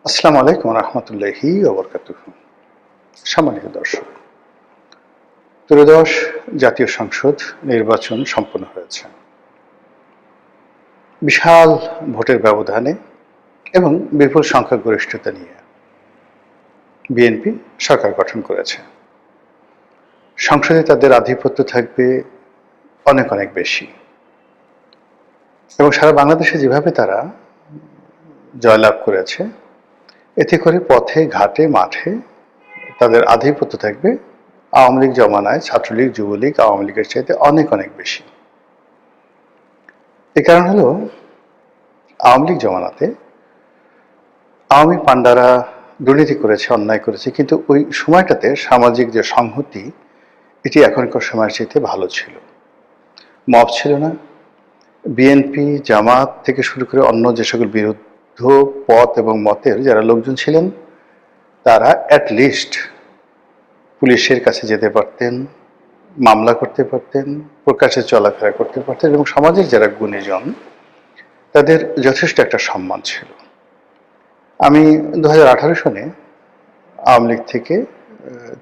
আসসালামু আলাইকুম রহমতুল্লাহি ওবরকাতুহু। সম্মানিত দর্শক, ত্রয়োদশ জাতীয় সংসদ নির্বাচন সম্পন্ন হয়েছে বিশাল ভোটের ব্যবধানে এবং বিপুল সংখ্যাগরিষ্ঠতা নিয়ে বিএনপি সরকার গঠন করেছে। সংসদে তাদের আধিপত্য থাকবে অনেক অনেক বেশি এবং সারা বাংলাদেশে যেভাবে তারা জয়লাভ করেছে, এতে করে পথে ঘাটে মাঠে তাদের আধিপত্য থাকবে আওয়ামী লীগ জমানায় ছাত্রলীগ, যুবলীগ, আওয়ামী লীগের চাইতে অনেক অনেক বেশি। এর কারণ হলো আওয়ামী লীগ জমানাতে আওয়ামী পান্ডারা দুর্নীতি করেছে, অন্যায় করেছে, কিন্তু ওই সময়টাতে সামাজিক যে সংহতি এটি এখনকার সময়ের চাইতে ভালো ছিল। মব ছিল না। বিএনপি, জামাত থেকে শুরু করে অন্য যে সকল বিরুদ্ধ পথ এবং মতের যারা লোকজন ছিলেন, তারা অ্যাটলিস্ট পুলিশের কাছে যেতে পারতেন, মামলা করতে পারতেন, প্রকাশ্যে চলাফেরা করতে পারতেন এবং সমাজের যারা গুণীজন তাদের যথেষ্ট একটা সম্মান ছিল। আমি 2018 সনে আওয়ামী লীগ থেকে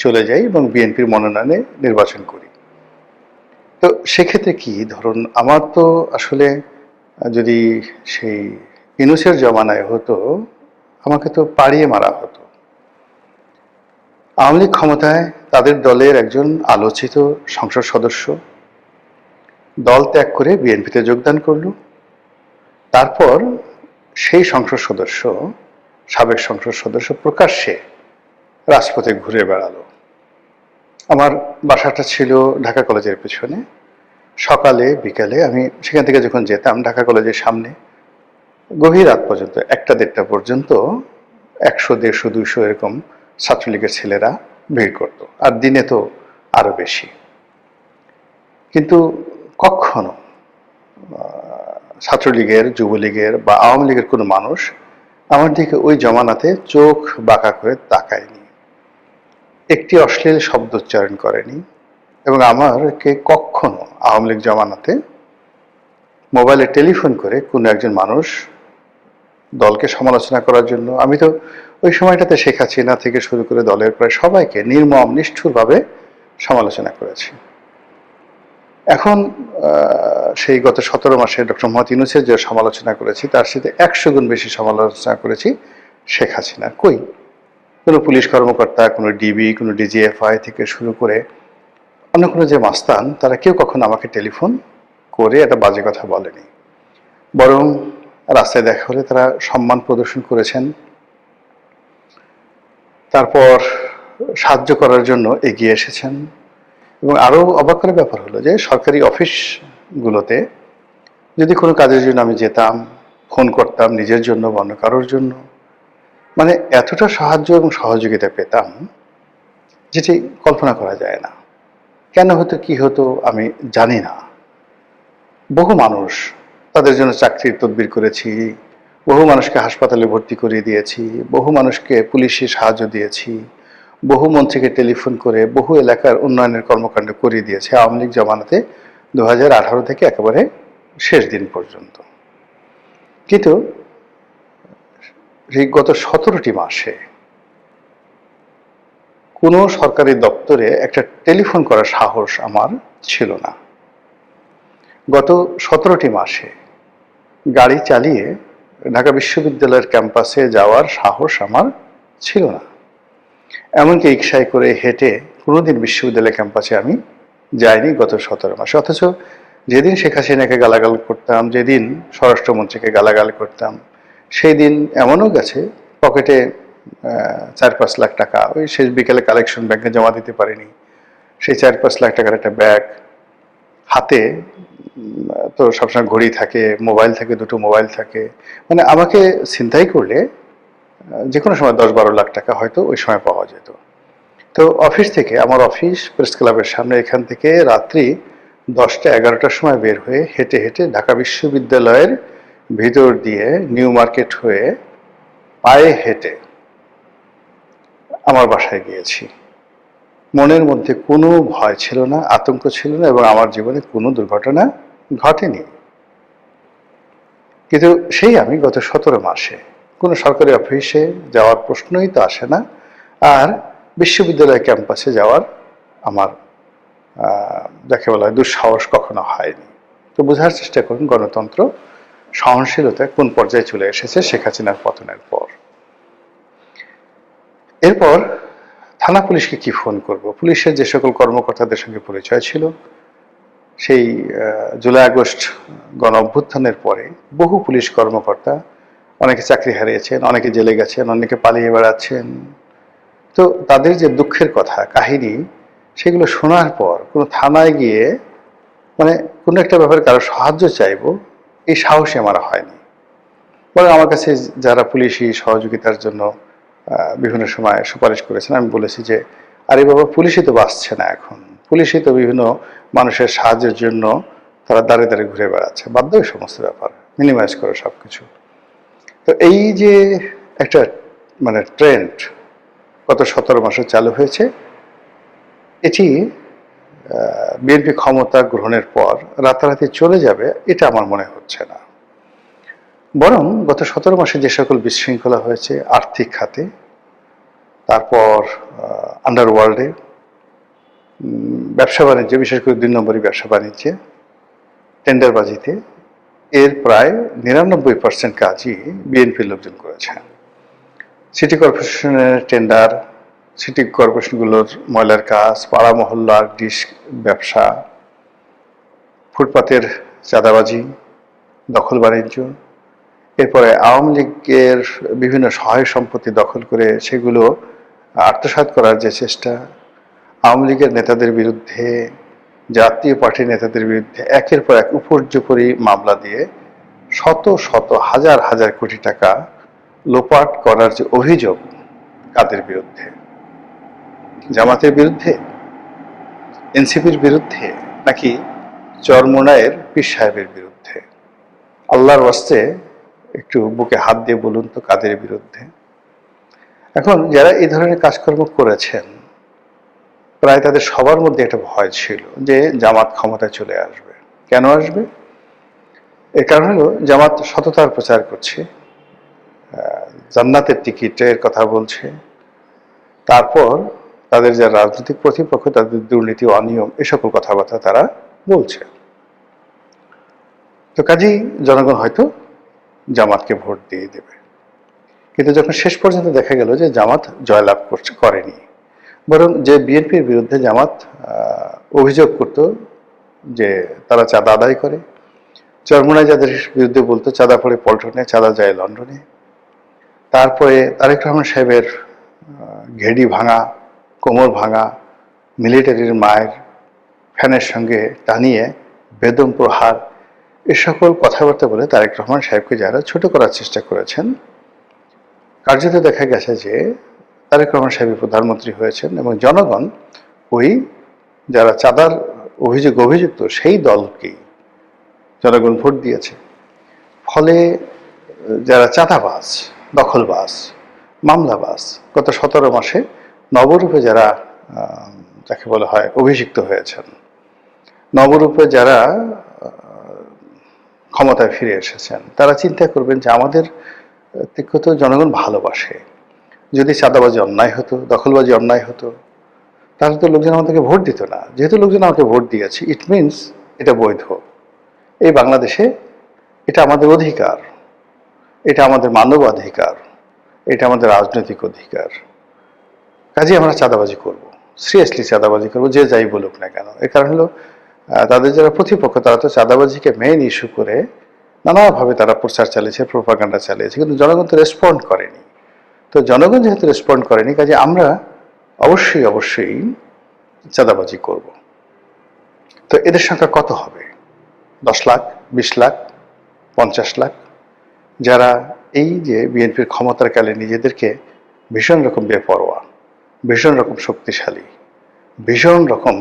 চলে যাই এবং বিএনপির মনোনয়নে নির্বাচন করি। তো সেক্ষেত্রে কি ধরুন, আমার তো আসলে যদি সেই ইউনূসের জমানায় হতো, আমাকে তো পাড়িয়ে মারা হতো। আওয়ামী লীগ ক্ষমতায় তাদের দলের একজন আলোচিত সংসদ সদস্য দল ত্যাগ করে বিএনপিতে যোগদান করল। তারপর সেই সংসদ সদস্য, সাবেক সংসদ সদস্য প্রকাশ্যে রাজপথে ঘুরে বেড়ালো। আমার বাসাটা ছিল ঢাকা কলেজের পেছনে। সকালে বিকালে আমি সেখান থেকে যখন যেতাম ঢাকা কলেজের সামনে, গভীর রাত পর্যন্ত 1টা-1.5টা পর্যন্ত 100, 150, 200 এরকম ছাত্রলীগের ছেলেরা ভিড় করত, আর দিনে তো আরো বেশি। কিন্তু কখনো ছাত্রলীগের, যুবলীগের বা আওয়ামী লীগের কোনো মানুষ আমার দিকে ওই জমানাতে চোখ বাঁকা করে তাকায়নি, একটি অশ্লীল শব্দ উচ্চারণ করেনি এবং আমারকে কখনো আওয়ামী লীগ জমানাতে মোবাইলে টেলিফোন করে কোনো একজন মানুষ দলকে সমালোচনা করার জন্য, আমি তো ওই সময়টাতে শেখ হাসিনা থেকে শুরু করে দলের প্রায় সবাইকে নির্মম নিষ্ঠুরভাবে সমালোচনা করেছি। এখন সেই গত 17 মাসে ডক্টর মোহাম্মদ ইউনূসের যে সমালোচনা করেছি তার সাথে 100 গুণ বেশি সমালোচনা করেছি শেখ হাসিনা। কই কোনো পুলিশ কর্মকর্তা, কোনো ডিবি, কোনো ডিজিএফআই থেকে শুরু করে অন্য কোনো যে মাস্তান, তারা কেউ কখনো আমাকে টেলিফোন করে একটা বাজে কথা বলেনি, বরং রাস্তায় দেখা হলে তারা সম্মান প্রদর্শন করেছেন, তারপর সাহায্য করার জন্য এগিয়ে এসেছেন। এবং আরও অবাক করার ব্যাপার হলো যে সরকারি অফিসগুলোতে যদি কোনো কাজের জন্য আমি যেতাম, ফোন করতাম নিজের জন্য বা অন্য কারোর জন্য, মানে এতটা সাহায্য এবং সহযোগিতা পেতাম যেটি কল্পনা করা যায় না। কেন হতো, কি হতো আমি জানি না। বহু মানুষ, তাদের জন্য চাকরির তদবির করেছি, বহু মানুষকে হাসপাতালে ভর্তি করিয়ে দিয়েছি, বহু মানুষকে পুলিশি সাহায্য দিয়েছি, বহু মন্ত্রীকে টেলিফোন করে বহু এলাকার উন্নয়নের কর্মকাণ্ড করিয়ে দিয়েছে আওয়ামী লীগ জমানাতে 2018 থেকে একেবারে শেষ দিন পর্যন্ত। কিন্তু এই গত 17টি মাসে কোনো সরকারি দপ্তরে একটা টেলিফোন করার সাহস আমার ছিল না। গত 17টি মাসে গাড়ি চালিয়ে ঢাকা বিশ্ববিদ্যালয়ের ক্যাম্পাসে যাওয়ার সাহস আমার ছিল না। এমনকি রিকশায় করে হেঁটে কোনোদিন বিশ্ববিদ্যালয় ক্যাম্পাসে আমি যাইনি গত 17 মাসে। অথচ যেদিন শেখ হাসিনাকে গালাগাল করতাম, যেদিন স্বরাষ্ট্রমন্ত্রীকে গালাগাল করতাম, সেই দিন এমনও গেছে পকেটে 4-5 লাখ টাকা ওই শেষ বিকেলে কালেকশন ব্যাংকে জমা দিতে পারিনি, সেই 4-5 লাখ টাকার একটা ব্যাগ হাতে, তো সবসময় ঘড়ি থাকে, মোবাইল থাকে, 2টো মোবাইল থাকে, মানে আমাকে ছিনতাই করলে যে কোনো সময় 10-12 লাখ টাকা হয়তো ওই সময় পাওয়া যেত। তো অফিস থেকে, আমার অফিস প্রেস ক্লাবের সামনে, এখান থেকে রাত্রি 10টা-11টার সময় বের হয়ে হেঁটে হেঁটে ঢাকা বিশ্ববিদ্যালয়ের ভিতর দিয়ে নিউ মার্কেট হয়ে পায়ে হেঁটে আমার বাসায় গিয়েছি। মনের মধ্যে কোনো ভয় ছিল না, আতঙ্ক ছিল না এবং আমার জীবনে কোনো দুর্ঘটনা ঘটেনি। কিন্তু সেই আমি গত 17 মাসে কোনো সরকারি অফিসে যাওয়ার প্রশ্নই তো আসে না, আর বিশ্ববিদ্যালয় ক্যাম্পাসে যাওয়ার আমার যাকে বলা হয় দুঃসাহস কখনো হয়নি। তো বোঝার চেষ্টা করুন গণতন্ত্র সহনশীলতা কোন পর্যায়ে চলে এসেছে শেখ হাসিনার পতনের পর। এরপর থানা পুলিশকে কি ফোন করব? পুলিশের যে সকল কর্মকর্তাদের সঙ্গে পরিচয় ছিল, সেই জুলাই আগস্ট গণ অভ্যুত্থানের পরে বহু পুলিশ কর্মকর্তা, অনেকে চাকরি হারিয়েছেন, অনেকে জেলে গেছেন, অনেকে পালিয়ে বেড়াচ্ছেন। তো তাদের যে দুঃখের কথা কাহিনী, সেগুলো শোনার পর কোনো থানায় গিয়ে মানে কোনো একটা ব্যাপারে কারো সাহায্য চাইবো, এই সাহসী আমার হয়নি। বরং আমার কাছে যারা পুলিশি সহযোগিতার জন্য বিভিন্ন সময় সুপারিশ করেছেন, আমি বলেছি যে আরে বাবা, পুলিশই তো বাঁচছে না এখন, পুলিশই তো বিভিন্ন মানুষের সাহায্যের জন্য তারা দাঁড়িয়ে দাঁড়িয়ে ঘুরে বেড়াচ্ছে, বাধ্য এই সমস্ত ব্যাপার মিনিমাইজ করে সব কিছু। তো এই যে একটা মানে ট্রেন্ড গত 17 মাসে চালু হয়েছে, এটি বিএনপি ক্ষমতা গ্রহণের পর রাতারাতি চলে যাবে এটা আমার মনে হচ্ছে না। বরং গত 17 মাসে যে সকল বিশৃঙ্খলা হয়েছে আর্থিক খাতে, তারপর আন্ডারওয়ার্ল্ডে, ব্যবসা বাণিজ্যে, বিশেষ করে 2 নম্বরই ব্যবসা বাণিজ্যে, টেন্ডারবাজিতে, এর প্রায় 99% কাজই বিএনপির লোকজন করেছেন। সিটি কর্পোরেশনের টেন্ডার, সিটি কর্পোরেশনগুলোর ময়লার কাজ, পাড়া মহল্লার ডিশ ব্যবসা, ফুটপাতের চাঁদাবাজি, দখল বাণিজ্য, এরপরে আওয়ামী লীগের বিভিন্ন সহায় সম্পত্তি দখল করে সেগুলো আত্মসাৎ করার যে চেষ্টা, আওয়ামী লীগের নেতাদের বিরুদ্ধে, জাতীয় পার্টির নেতাদের বিরুদ্ধে একের পর এক উপর্যুপরি মামলা দিয়ে শত শত হাজার হাজার কোটি টাকা লোপাট করার যে অভিযোগ, কাদের বিরুদ্ধে? জামাতের বিরুদ্ধে, এনসিপির বিরুদ্ধে, নাকি চরমোনাইয়ের পীর সাহেবের বিরুদ্ধে? আল্লাহর ওয়াস্তে একটু বুকে হাত দিয়ে বলুন তো কাদের বিরুদ্ধে? এখন যারা এই ধরনের কাজকর্ম করেছেন, প্রায় তাদের সবার মধ্যে একটা ভয় ছিল যে জামাত ক্ষমতায় চলে আসবে। কেন আসবে? এর কারণ হলো জামাত সততার প্রচার করছে, জান্নাতের টিকিটের কথা বলছে, তারপর তাদের যে রাজনৈতিক প্রতিপক্ষ তাদের দুর্নীতি, অনিয়ম, এ সকল কথাবার্তা তারা বলছে। তো কাজেই জনগণ হয়তো জামাতকে ভোট দিয়ে দেবে। কিন্তু যখন শেষ পর্যন্ত দেখা গেল যে জামাত জয়লাভ করেনি, বরং যে বিএনপির বিরুদ্ধে জামাত অভিযোগ করত যে তারা চাঁদা আদায় করে, চরমোনাই যাদের বিরুদ্ধে বলতো চাঁদা পড়ে পল্টনে, চাঁদা যায় লন্ডনে, তারপরে তারেক রহমান সাহেবের ঘেড়ি ভাঙা, কোমর ভাঙা, মিলিটারির মায়ের ফ্যানের সঙ্গে টানিয়ে বেদম প্রহার, এ সকল কথাবার্তা বলে তারেক রহমান সাহেবকে যারা ছোট করার চেষ্টা করেছেন, কার্যত দেখা গেছে যে তারেক রহমান সাহেব প্রধানমন্ত্রী হয়েছেন এবং জনগণ ওই যারা চাঁদার অভিযুক্ত সেই দলকেই জনগণ ভোট দিয়েছে। ফলে যারা চাঁদাবাজ, দখলবাজ, মামলাবাজ, গত 17 মাসে নবরূপে যারা যাকে বলা হয় অভিষিক্ত হয়েছেন, নবরূপে যারা ক্ষমতায় ফিরে এসেছেন, তারা চিন্তা করবেন যে আমাদের তো জনগণ ভালোবাসে। যদি চাঁদাবাজি অন্যায় হতো, দখলবাজি অন্যায় হতো, তাহলে তো লোকজন আমাদেরকে ভোট দিত না। যেহেতু লোকজন আমাকে ভোট দিয়েছে, ইট মিনস এটা বৈধ। এই বাংলাদেশে এটা আমাদের অধিকার, এটা আমাদের মানবাধিকার, এটা আমাদের রাজনৈতিক অধিকার। কাজে আমরা চাঁদাবাজি করব, সিরিয়াসলি চাঁদাবাজি করব, যে যাই বলুক না কেন। এর কারণ হলো তাদের যারা প্রতিপক্ষ তারা তো চাঁদাবাজিকে মেইন ইস্যু করে নানাভাবে তারা প্রচার চালিয়েছে, প্রোপাগান্ডা চালিয়েছে, কিন্তু জনগণ তো রেসপন্ড করেনি। তো জনগণ যেহেতু রেসপন্ড করেনি, কাজে আমরা অবশ্যই চাঁদাবাজি করব। তো এদের সংখ্যা কত হবে? 10 লাখ, 20 লাখ, 50 লাখ, যারা এই যে বিএনপির ক্ষমতার কালে নিজেদেরকে ভীষণ রকম বেপরোয়া, ভীষণ রকম শক্তিশালী, ভীষণ রকম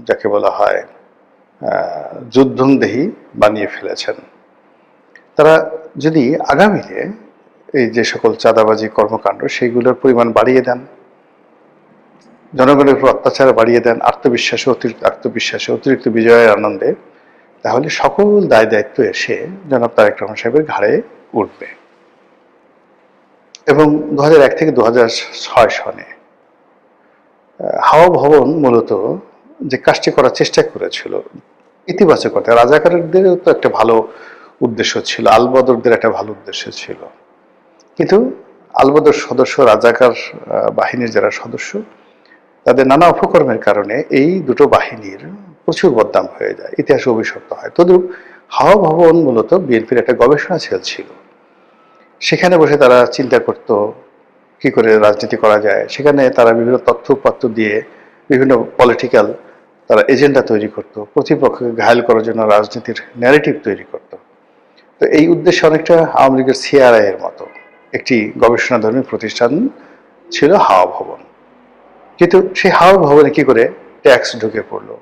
যাকে বলা হয় যুদ্ধংদেহী বানিয়ে ফেলেছেন। তারা যদি আগামীতে এই যে সকল চাঁদাবাজি কর্মকাণ্ড সেইগুলোর পরিমাণ বাড়িয়ে দেন, জনগণের উপর অত্যাচার বাড়িয়ে দেন, অতিরিক্ত অতিরিক্ত বিজয়ের আনন্দে, তাহলে সকল দায় দায়িত্ব এসে জনাব তারেক রহমান সাহেবের ঘাড়ে উঠবে। এবং 2001 থেকে 2006 সনে হাওয়া ভবন মূলত যে কাজটি করার চেষ্টা করেছিল ইতিবাচকতা, রাজাকারদেরও তো একটা ভালো উদ্দেশ্য ছিল, আলবদরদের একটা ভালো উদ্দেশ্য ছিল, কিন্তু আলবদর সদস্য, রাজাকার বাহিনীর যারা সদস্য, তাদের নানা অপকর্মের কারণে এই দুটো বাহিনীর প্রচুর বদনাম হয়ে যায়, ইতিহাসে অভিশপ্ত হয়। তদ্রূপ হাওয়া ভবন মূলত বিএনপির একটা গবেষণা সেল ছিল। সেখানে বসে তারা চিন্তা করত কি করে রাজনীতি করা যায়। সেখানে তারা বিভিন্ন তথ্য উপাত্ত দিয়ে বিভিন্ন পলিটিক্যাল তারা এজেন্ডা তৈরি করত, প্রতিপক্ষকে ঘায়েল করার জন্য রাজনীতির ন্যারেটিভ তৈরি করত। তো এই উদ্দেশ্যে অনেকটা আওয়ামী লীগের সিআরআই এর মতো একটি গবেষণাধর্মী প্রতিষ্ঠান ছিল হাওয়া ভবন। কিন্তু সেই হাওয়া ভবনে কি করে ট্যাক্স ঢুকে পড়লো,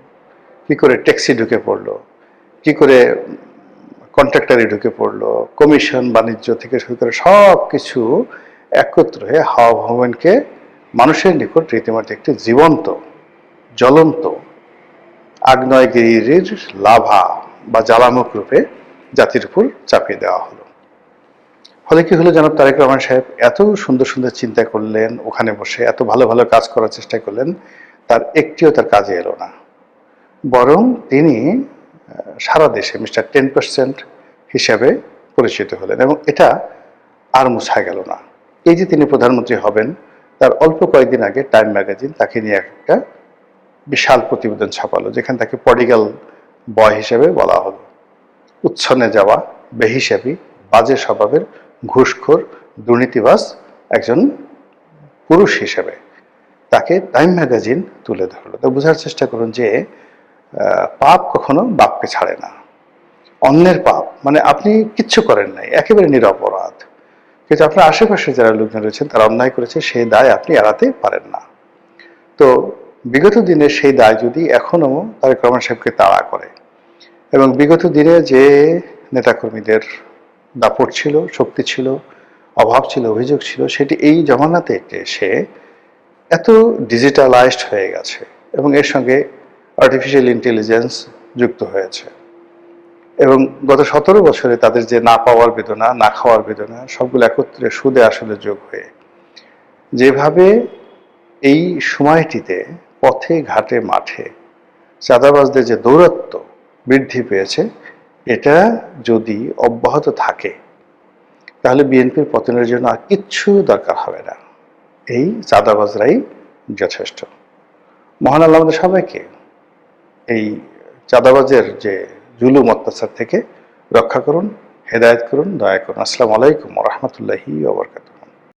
কি করে ট্যাক্সি ঢুকে পড়লো, কি করে কন্ট্রাক্টারি ঢুকে পড়লো, কমিশন বাণিজ্য থেকে শুরু করে সব কিছু একত্র হয়ে হাওয়া ভবনকে মানুষের নিকট রীতিমতো একটি জীবন্ত, জ্বলন্ত আগ্নেয়গিরির লাভা বা জ্বালামুখ রূপে জাতির উপর চাপিয়ে দেওয়া হলো। ফলে কি হলো, জনাব তারেক রহমান সাহেব এত সুন্দর সুন্দর চিন্তা করলেন, ওখানে বসে এত ভালো ভালো কাজ করার চেষ্টা করলেন, তার একটিও তার কাজে এলো না। বরং তিনি সারা দেশে মিস্টার 10% হিসাবে পরিচিত হলেন, এবং এটা আর মুছা গেল না। এই যে তিনি প্রধানমন্ত্রী হবেন, তার অল্প কয়েকদিন আগে টাইম ম্যাগাজিন তাকে নিয়ে একটা বিশাল প্রতিবেদন ছাপালো, যেখানে তাকে প্রডিগাল বয় হিসেবে বলা হলো, উচ্ছনে যাওয়া, বেহিসাবি, বাজে স্বভাবের, ঘুষখোর, দুর্নীতিবাজ একজন পুরুষ হিসেবে তাকে টাইম ম্যাগাজিন তুলে ধরলো। তো বোঝার চেষ্টা করুন যে পাপ কখনো বাপকে ছাড়ে না। অন্যের পাপ মানে আপনি কিচ্ছু করেন নাই, একেবারে নিরপরাধ, কিন্তু আপনার আশেপাশে যারা লোকজন রয়েছেন তারা অন্যায় করেছে, সেই দায় আপনি এড়াতে পারেন না। তো বিগত দিনে সেই দায় যদি এখনো তারেক রহমান সাহেবকে তাড়া করে, এবং বিগত দিনে যে নেতাকর্মীদের দাপট ছিল, শক্তি ছিল, অভাব ছিল, অভিযোগ ছিল, সেটি এই জমানাতে এসে এত ডিজিটালাইজড হয়ে গেছে, এবং এর সঙ্গে আর্টিফিশিয়াল ইন্টেলিজেন্স যুক্ত হয়েছে, এবং গত 17 বছরে তাদের যে না পাওয়ার বেদনা, না খাওয়ার বেদনা, সবগুলো একত্রে সুদে আসলে যোগ হয়ে যেভাবে এই সময়টিতে পথে ঘাটে মাঠে চাঁদাবাজদের যে দৌরাত্ম্য বৃদ্ধি পেয়েছে, এটা যদি অব্যাহত থাকে তাহলে বিএনপির পতনের জন্য আর কিচ্ছু দরকার হবে না, এই চাঁদাবাজরাই যথেষ্ট। মহান আল্লাহ আমাদের সবাইকে এই চাঁদাবাজের যে জুলুম অত্যাচার থেকে রক্ষা করুন, হেদায়েত করুন, দয়া করুন। আসসালামু আলাইকুম ওয়া রাহমাতুল্লাহি ওয়া বারাকাতুহু।